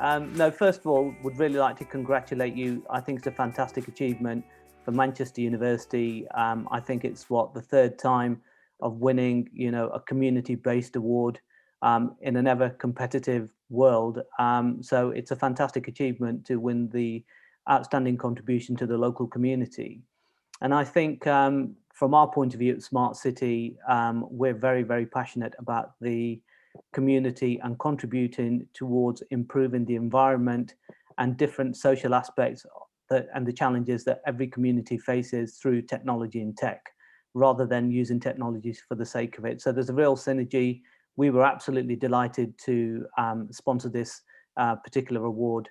No, first of all, would really like to congratulate you. I think it's a fantastic achievement for Manchester University. I think it's the third time of winning, a community-based award in an ever competitive world. So it's a fantastic achievement to win the outstanding contribution to the local community. And I think from our point of view at Smart City, we're very, very passionate about the community and contributing towards improving the environment and different social aspects and the challenges that every community faces through technology and tech, rather than using technologies for the sake of it. So there's a real synergy. We were absolutely delighted to sponsor this particular award.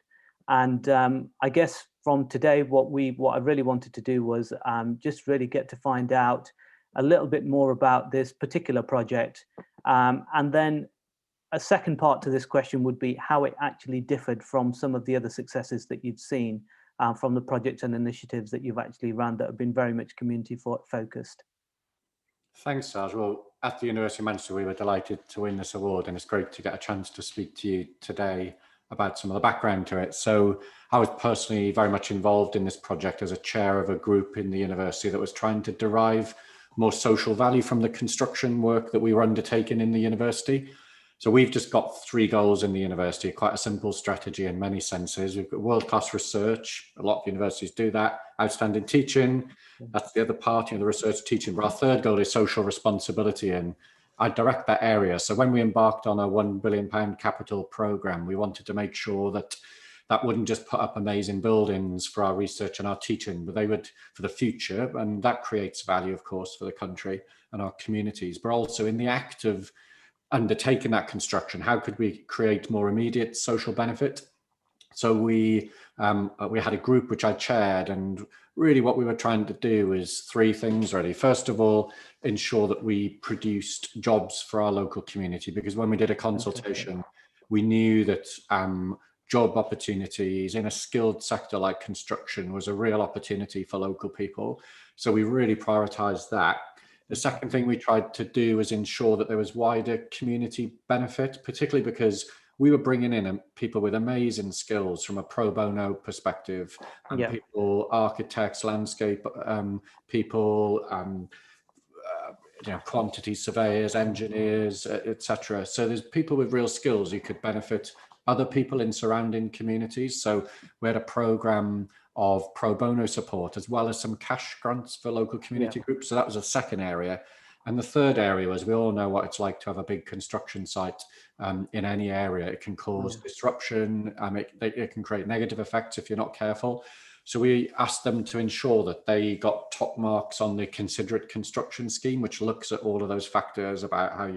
And I guess from today, what I really wanted to do was just really get to find out a little bit more about this particular project. And then a second part to this question would be how it actually differed from some of the other successes that you've seen from the projects and initiatives that you've actually run that have been very much community focused. Thanks, Saj. Well, at the University of Manchester, we were delighted to win this award, and it's great to get a chance to speak to you today about some of the background to it. So I was personally very much involved in this project as a chair of a group in the university that was trying to derive more social value from the construction work that we were undertaking in the university. So we've just got 3 goals in the university, quite a simple strategy in many senses. We've got world-class research. A lot of universities do that. Outstanding teaching. That's the other part, the research teaching. But our third goal is social responsibility, and I direct that area. So when we embarked on a £1 billion capital program, we wanted to make sure that that wouldn't just put up amazing buildings for our research and our teaching, but they would for the future. And that creates value, of course, for the country and our communities. But also in the act of undertaking that construction, how could we create more immediate social benefit? So we had a group which I chaired, and really what we were trying to do is 3 things really. First of all, ensure that we produced jobs for our local community, because when we did a consultation, we knew that job opportunities in a skilled sector like construction was a real opportunity for local people. So we really prioritized that. The second thing we tried to do was ensure that there was wider community benefit, particularly because we were bringing in people with amazing skills from a pro bono perspective, and people, architects, landscape people, quantity surveyors, engineers, etc. So there's people with real skills who could benefit other people in surrounding communities. So we had a program of pro bono support, as well as some cash grants for local community groups. So that was a second area. And the third area was, we all know what it's like to have a big construction site in any area. It can cause disruption. It can create negative effects if you're not careful. So we asked them to ensure that they got top marks on the Considerate Construction Scheme, which looks at all of those factors about how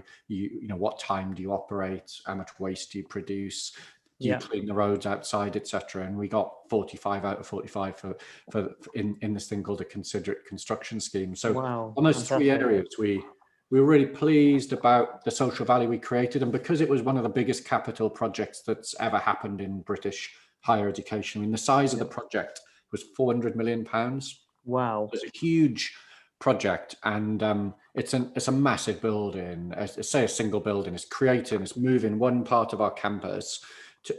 what time do you operate, how much waste do you produce, do you clean the roads outside, etc. And we got 45 out of 45 for in this thing called a Considerate Construction Scheme. So on those 3 areas, we were really pleased about the social value we created, and because it was one of the biggest capital projects that's ever happened in British higher education. I mean, the size of the project was £400 million. Wow. It's a huge project, and it's a massive building. Say a single building is moving one part of our campus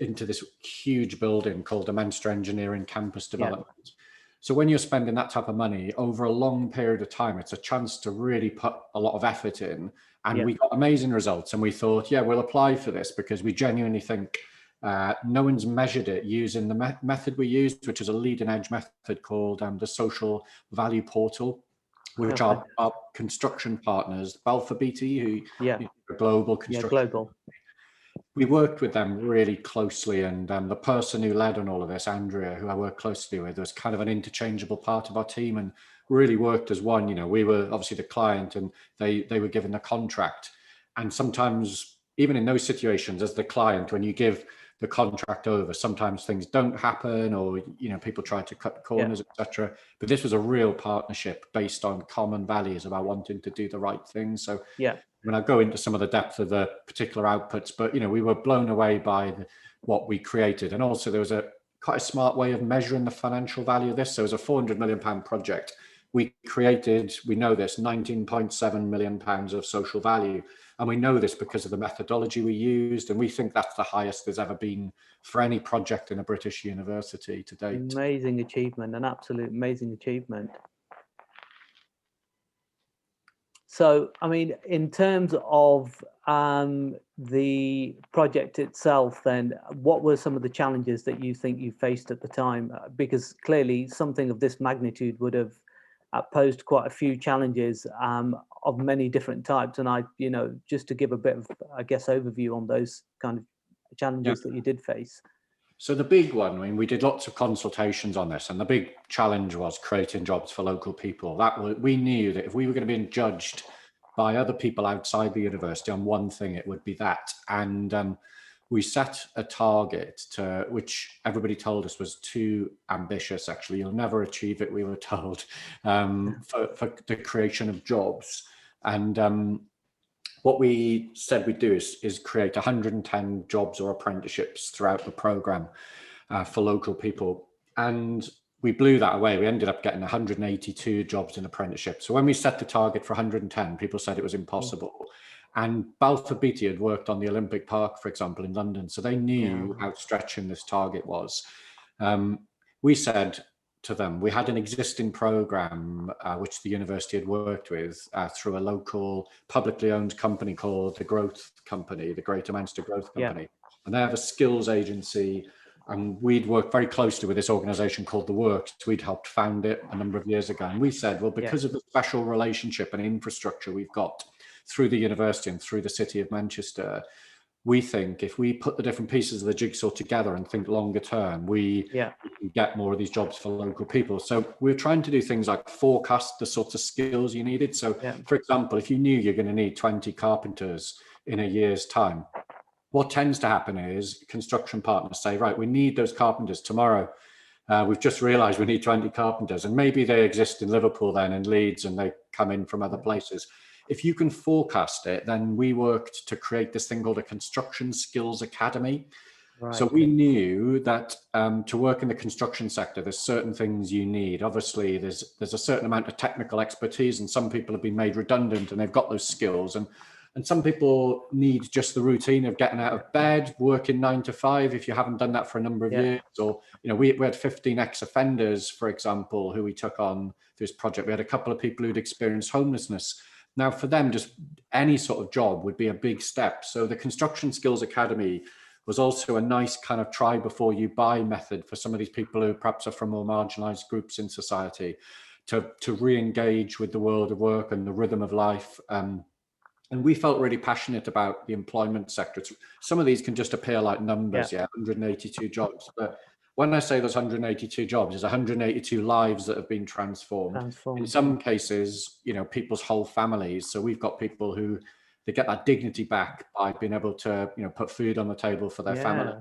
into this huge building called the Manchester Engineering Campus Development. So when you're spending that type of money over a long period of time, it's a chance to really put a lot of effort in. And we got amazing results, and we thought, we'll apply for this, because we genuinely think no one's measured it using the method we used, which is a leading edge method called the Social Value Portal, which our construction partners, Balfour Beatty, who global construction. We worked with them really closely, and the person who led on all of this, Andrea, who I work closely with, was kind of an interchangeable part of our team, and really worked as one. We were obviously the client, and they were given the contract. And sometimes, even in those situations, as the client, when you give the contract over, sometimes things don't happen, or people try to cut corners, etc. But this was a real partnership based on common values about wanting to do the right thing. So when I go into some of the depth of the particular outputs, but we were blown away by what we created. And also there was quite a smart way of measuring the financial value of this. So it was a £400 million project. We created, we know this, £19.7 million of social value. And we know this because of the methodology we used. And we think that's the highest there's ever been for any project in a British university to date. Amazing achievement, an absolute amazing achievement. So, I mean, in terms of the project itself, then what were some of the challenges that you think you faced at the time? Because clearly something of this magnitude would have posed quite a few challenges of many different types. And just to give a bit of, I guess, overview on those kind of challenges that you did face. So the big one, I mean, we did lots of consultations on this, and the big challenge was creating jobs for local people. We knew that if we were going to be judged by other people outside the university on one thing, it would be that. And we set a target which everybody told us was too ambitious. Actually, you'll never achieve it, we were told, for the creation of jobs. And what we said we'd do is create 110 jobs or apprenticeships throughout the program for local people. And we blew that away. We ended up getting 182 jobs in apprenticeships. So when we set the target for 110, people said it was impossible. And Balfour Beatty had worked on the Olympic Park, for example, in London. So they knew how stretching this target was. We said to them, we had an existing program which the university had worked with through a local publicly owned company called the Growth Company, the Greater Manchester Growth Company. And they have a skills agency, and we'd worked very closely with this organization called The Works. We'd helped found it a number of years ago. And we said, well, because of the special relationship and infrastructure we've got through the university and through the city of Manchester, we think if we put the different pieces of the jigsaw together and think longer term, we can get more of these jobs for local people. So we're trying to do things like forecast the sorts of skills you needed. So for example, if you knew you're going to need 20 carpenters in a year's time, what tends to happen is construction partners say, right, we need those carpenters tomorrow. We've just realized we need 20 carpenters, and maybe they exist in Liverpool then and Leeds, and they come in from other places. If you can forecast it, then we worked to create this thing called a Construction Skills Academy. Right. So we knew that to work in the construction sector, there's certain things you need. Obviously, there's a certain amount of technical expertise, and some people have been made redundant and they've got those skills. And some people need just the routine of getting out of bed, working 9 to 5 if you haven't done that for a number of years. Or, we had 15 ex-offenders, for example, who we took on through this project. We had a couple of people who'd experienced homelessness. Now, for them, just any sort of job would be a big step. So the Construction Skills Academy was also a nice kind of try before you buy method for some of these people who perhaps are from more marginalized groups in society to re-engage with the world of work and the rhythm of life. And we felt really passionate about the employment sector. Some of these can just appear like numbers, 182 jobs. But when I say those 182 jobs, there's 182 lives that have been transformed. In some cases, people's whole families. So we've got people who they get that dignity back by being able to, put food on the table for their family.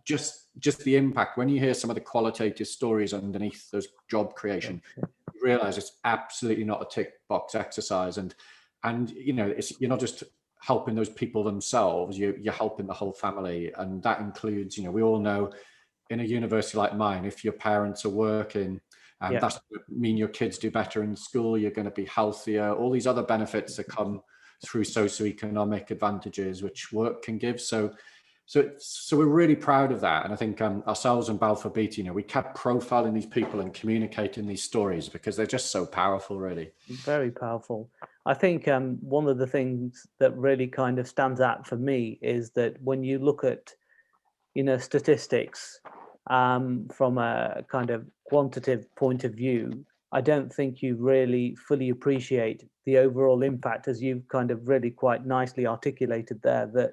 Just the impact. When you hear some of the qualitative stories underneath those job creation, you realize it's absolutely not a tick box exercise. And you're not just helping those people themselves, you're helping the whole family. And that includes, we all know in a university like mine, if your parents are working, that's going to mean your kids do better in school, you're going to be healthier, all these other benefits that come through socioeconomic advantages, which work can give. So we're really proud of that. And I think ourselves and Balfour Beatty, we kept profiling these people and communicating these stories because they're just so powerful, really. Very powerful. I think one of the things that really kind of stands out for me is that when you look at, statistics from a kind of quantitative point of view, I don't think you really fully appreciate the overall impact, as you've kind of really quite nicely articulated there, that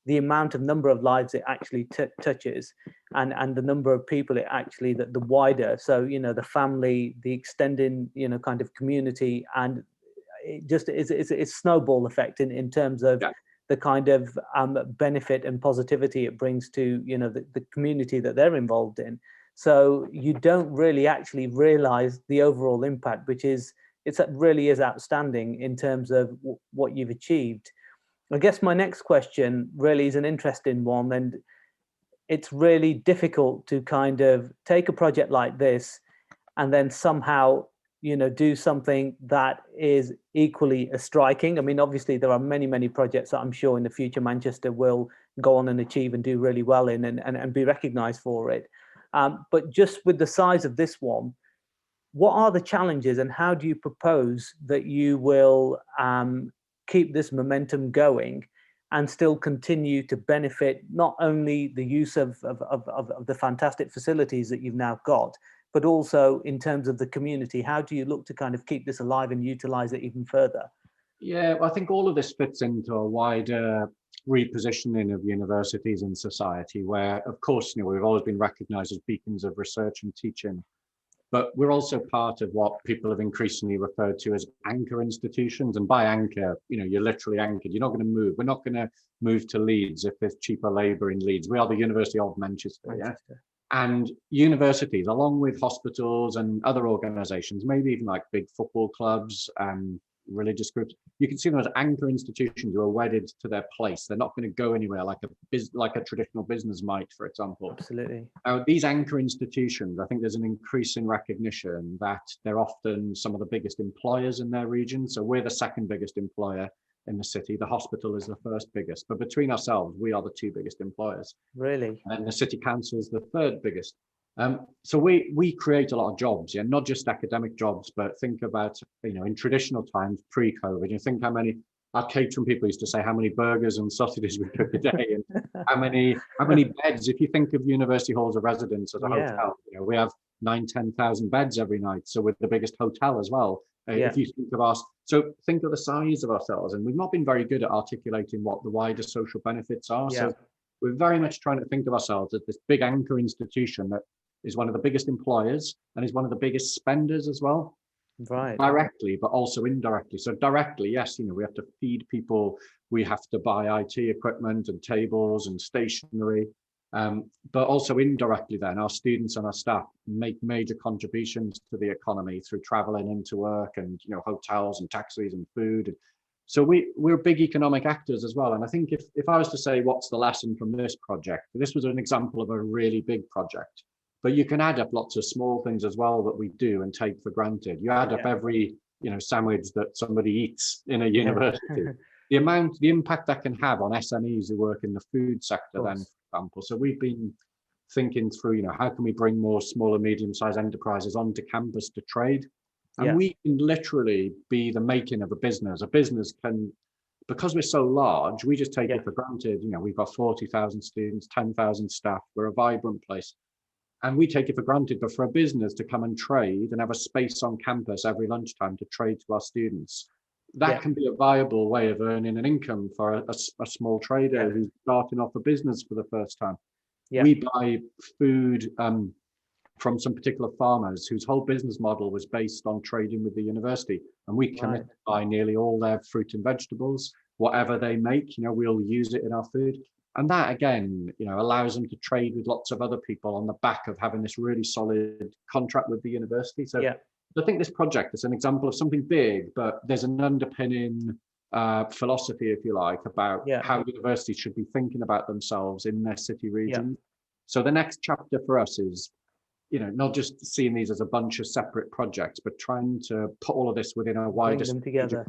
the amount of number of lives it actually touches and the number of people it actually, that the wider, so, the family, the extending, kind of community, and it just it's a snowball effect in terms of the kind of benefit and positivity it brings to, the community that they're involved in. So you don't really actually realize the overall impact, which really is outstanding in terms of what you've achieved. I guess my next question really is an interesting one, and it's really difficult to kind of take a project like this and then somehow do something that is equally as striking. I mean, obviously there are many, many projects that I'm sure in the future Manchester will go on and achieve and do really well in, and be recognized for it. But just with the size of this one, what are the challenges, and how do you propose that you will keep this momentum going and still continue to benefit not only the use of the fantastic facilities that you've now got, but also in terms of the community? How do you look to kind of keep this alive and utilize it even further? Yeah, well, I think all of this fits into a wider repositioning of universities in society, where, of course, we've always been recognized as beacons of research and teaching, but we're also part of what people have increasingly referred to as anchor institutions. And by anchor, you're literally anchored. You're not going to move. We're not going to move to Leeds if there's cheaper labor in Leeds. We are the University of Manchester. Yeah. And universities, along with hospitals and other organizations, maybe even like big football clubs and religious groups, you can see them as anchor institutions who are wedded to their place. They're not going to go anywhere like a traditional business might, for example. Absolutely. Now, these anchor institutions, I think there's an increasing recognition that they're often some of the biggest employers in their region. So we're the second biggest employer in the city. The hospital is the first biggest, but between ourselves, we are the two biggest employers. Really? And the city council is the third biggest. So we create a lot of jobs, yeah, not just academic jobs, but think about, in traditional times, pre-COVID, you think how many, our catering people used to say how many burgers and sausages we cook a day, and how many beds. If you think of university halls of residence as a hotel, we have 9,000-10,000 beds every night. So we're the biggest hotel as well. If you think of us, so think of the size of ourselves, and we've not been very good at articulating what the wider social benefits are. Yeah. So we're very much trying to think of ourselves as this big anchor institution that is one of the biggest employers and is one of the biggest spenders as well. Right. Directly, but also indirectly. So directly, yes, we have to feed people, we have to buy IT equipment and tables and stationery, but also indirectly then our students and our staff make major contributions to the economy through traveling into work and hotels and taxis and food. So we're big economic actors as well. And I think if I was to say what's the lesson from this project, this was an example of a really big project. But you can add up lots of small things as well that we do and take for granted. You add up every, sandwich that somebody eats in a university, the impact that can have on SMEs who work in the food sector then, for example. So we've been thinking through, how can we bring more small and medium-sized enterprises onto campus to trade? And we can literally be the making of a business. A business can, because we're so large, we just take it for granted. We've got 40,000 students, 10,000 staff. We're a vibrant place. And we take it for granted, but for a business to come and trade and have a space on campus every lunchtime to trade to our students, that can be a viable way of earning an income for a small trader who's starting off a business for the first time. We buy food from some particular farmers whose whole business model was based on trading with the university. And we commit to buy nearly all their fruit and vegetables, whatever they make, we'll use it in our food. And that, again, allows them to trade with lots of other people on the back of having this really solid contract with the university. So I think this project is an example of something big, but there's an underpinning philosophy, if you like, about how universities should be thinking about themselves in their city region. So the next chapter for us is, not just seeing these as a bunch of separate projects, but trying to put all of this within a wider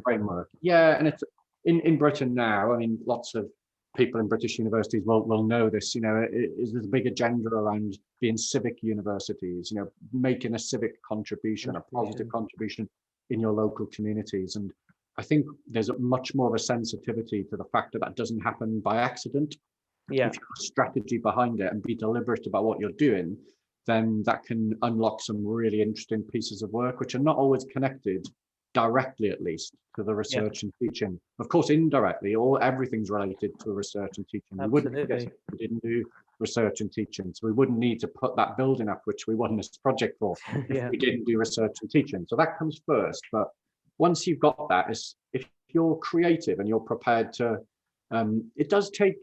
framework. Yeah, and it's in Britain now. I mean, lots of people in British universities will know this. There's a big agenda around being civic universities. Making a civic contribution, a positive contribution in your local communities. And I think there's much more of a sensitivity to the fact that that doesn't happen by accident. If you have a strategy behind it and be deliberate about what you're doing, then that can unlock some really interesting pieces of work, which are not always connected directly, at least, to the research and teaching. Of course, indirectly, everything's related to research and teaching. We wouldn't guess if we didn't do research and teaching, so we wouldn't need to put that building up, which we won this project for, if we didn't do research and teaching. So that comes first. But once you've got that, if you're creative and you're prepared to, it does take,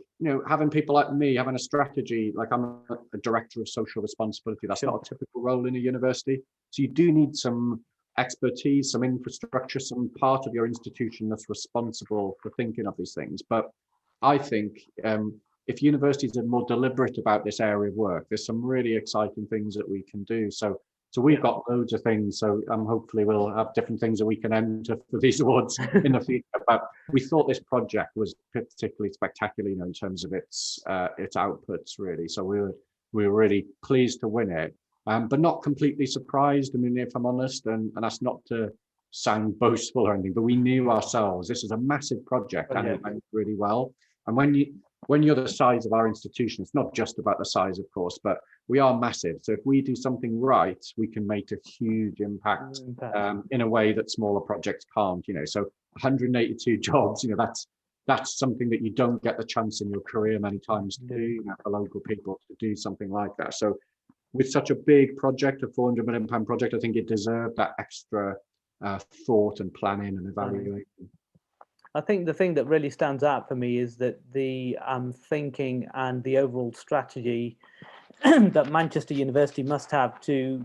having people like me, having a strategy, like I'm a director of social responsibility. That's not a typical role in a university. So you do need some expertise, some infrastructure, some part of your institution that's responsible for thinking of these things. But I think if universities are more deliberate about this area of work, there's some really exciting things that we can do. So So we've got loads of things. So hopefully we'll have different things that we can enter for these awards in the future. But we thought this project was particularly spectacular, in terms of its outputs, really. So we were really pleased to win it, but not completely surprised. I mean, if I'm honest, and that's not to sound boastful or anything, but we knew ourselves this is a massive project and it went really well. And when you're the size of our institution, it's not just about the size, of course, but we are massive. So if we do something right, we can make a huge impact in a way that smaller projects can't. So 182 jobs, that's something that you don't get the chance in your career many times to do, for local people to do something like that. So with such a big project, a £400 million project, I think it deserved that extra thought and planning and evaluation. I think the thing that really stands out for me is that the thinking and the overall strategy that Manchester University must have to,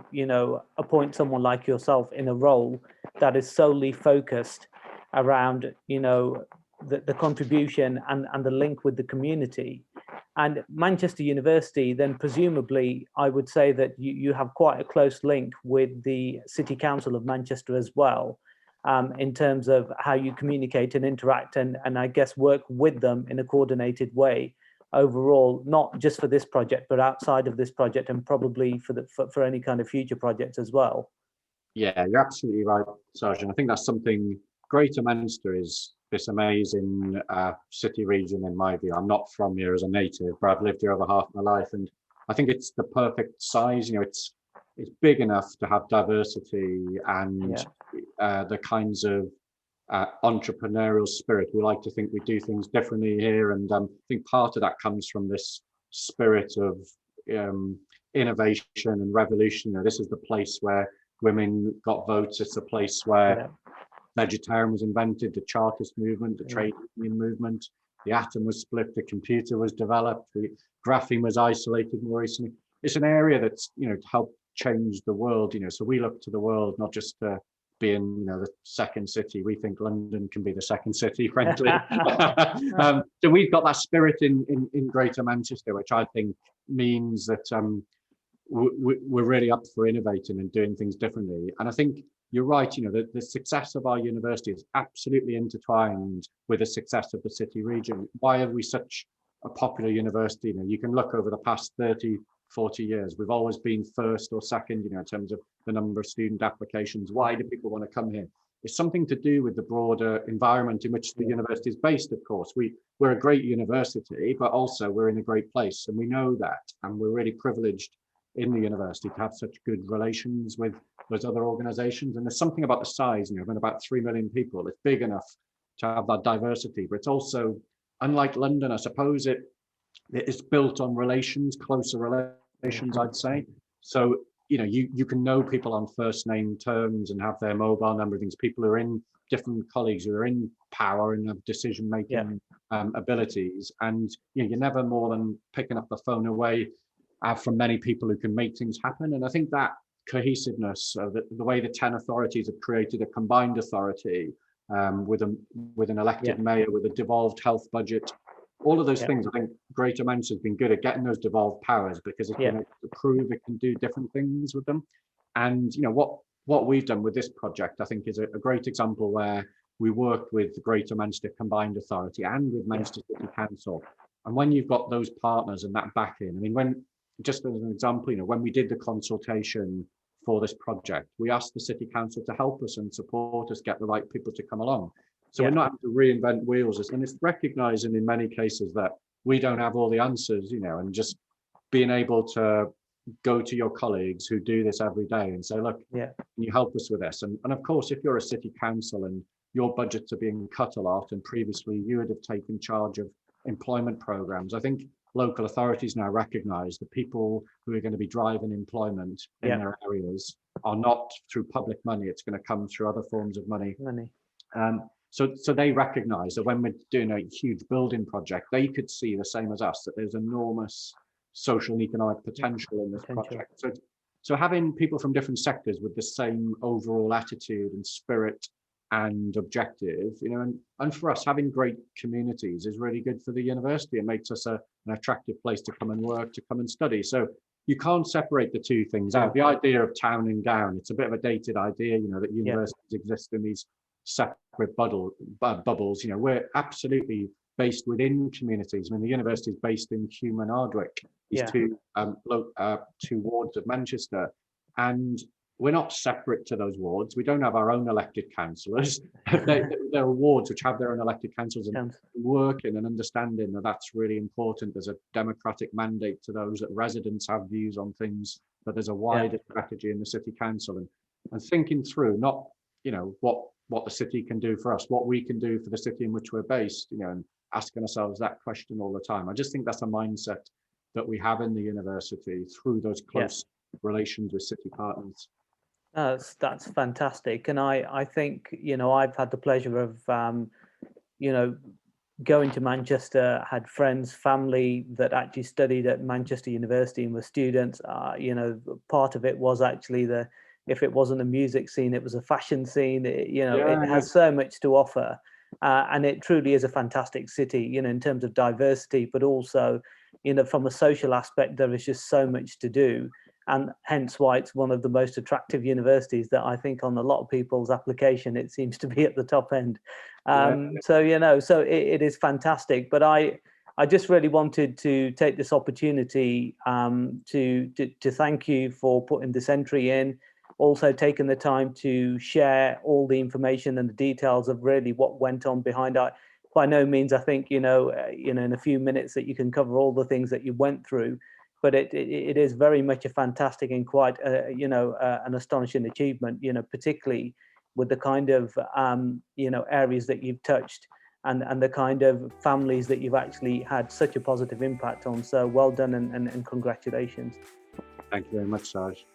appoint someone like yourself in a role that is solely focused around, the contribution and the link with the community. And Manchester University, then presumably, I would say that you have quite a close link with the City Council of Manchester as well, in terms of how you communicate and interact and I guess work with them in a coordinated way overall, not just for this project, but outside of this project and probably for any kind of future projects as well. Yeah, you're absolutely right, Saj. I think that's something. Greater Manchester is this amazing city region in my view. I'm not from here as a native, but I've lived here over half my life, and I think it's the perfect size. It's big enough to have diversity and the kinds of entrepreneurial spirit. We like to think we do things differently here, and I think part of that comes from this spirit of innovation and revolution. This is the place where women got votes. It's the place where vegetarian was invented, the Chartist movement, the trade union movement, the atom was split, the computer was developed, graphene was isolated more recently. It's an area that's, helped change the world, so we look to the world, not just to be in, the second city. We think London can be the second city, frankly. So we've got that spirit in Greater Manchester, which I think means that we're really up for innovating and doing things differently. And I think you're right, the success of our university is absolutely intertwined with the success of the city region. Why are we such a popular university? You can look over the past 30, 40 years. We've always been first or second, in terms of the number of student applications. Why do people want to come here? It's something to do with the broader environment in which the university is based, of course. We're a great university, but also we're in a great place. And we know that. And we're really privileged in the university to have such good relations with those other organizations. And there's something about the size, when about 3 million people, it's big enough to have that diversity, but it's also, unlike London, I suppose it's built on relations, closer relations, I'd say. So, you can know people on first name terms and have their mobile number, things, people who are in different colleagues who are in power and have decision-making abilities. And you're never more than picking up the phone away from many people who can make things happen. And I think that cohesiveness, the way the 10 authorities have created a combined authority with an elected mayor, with a devolved health budget, all of those things. I think Greater Manchester has been good at getting those devolved powers because it's been able to prove it can do different things with them. And what we've done with this project, I think, is a great example where we worked with the Greater Manchester Combined Authority and with Manchester City Council. And when you've got those partners and that backing, just as an example, when we did the consultation for this project, we asked the City Council to help us and support us get the right people to come along. So we're not having to reinvent wheels, and it's recognizing in many cases that we don't have all the answers, and just being able to go to your colleagues who do this every day and say, look, can you help us with this? And of course, if you're a city council and your budgets are being cut a lot, and previously you would have taken charge of employment programs, I think local authorities now recognize the people who are going to be driving employment in their areas are not through public money. It's going to come through other forms of money. So they recognize that when we're doing a huge building project, they could see the same as us, that there's enormous social and economic potential in this project. So having people from different sectors with the same overall attitude and spirit and objective, and for us, having great communities is really good for the university. It makes us an attractive place to come and work, to come and study. So you can't separate the two things out. The idea of town and gown, it's a bit of a dated idea, that universities exist in these separate bubbles. We're absolutely based within communities. I mean, the university is based in Hume and Ardwick, these two wards of Manchester, and we're not separate to those wards. We don't have our own elected councillors. There are wards which have their own elected councillors, and working and understanding that that's really important. There's a democratic mandate to those, that residents have views on things, that there's a wider strategy in the city council, and thinking through not, what the city can do for us, what we can do for the city in which we're based, and asking ourselves that question all the time. I just think that's a mindset that we have in the university through those close relations with city partners. That's fantastic. And I think, I've had the pleasure of, going to Manchester, had friends, family that actually studied at Manchester University and were students. Part of it was actually if it wasn't a music scene, it was a fashion scene. It has so much to offer. And it truly is a fantastic city, in terms of diversity, but also, from a social aspect, there is just so much to do. And hence why it's one of the most attractive universities that I think on a lot of people's application, it seems to be at the top end. So it is fantastic. But I just really wanted to take this opportunity to thank you for putting this entry in, also taking the time to share all the information and the details of really what went on behind it. By no means, I think, in a few minutes that you can cover all the things that you went through. But it is very much a fantastic and quite, an astonishing achievement, particularly with the kind of, areas that you've touched and the kind of families that you've actually had such a positive impact on. So well done and congratulations. Thank you very much, Saj.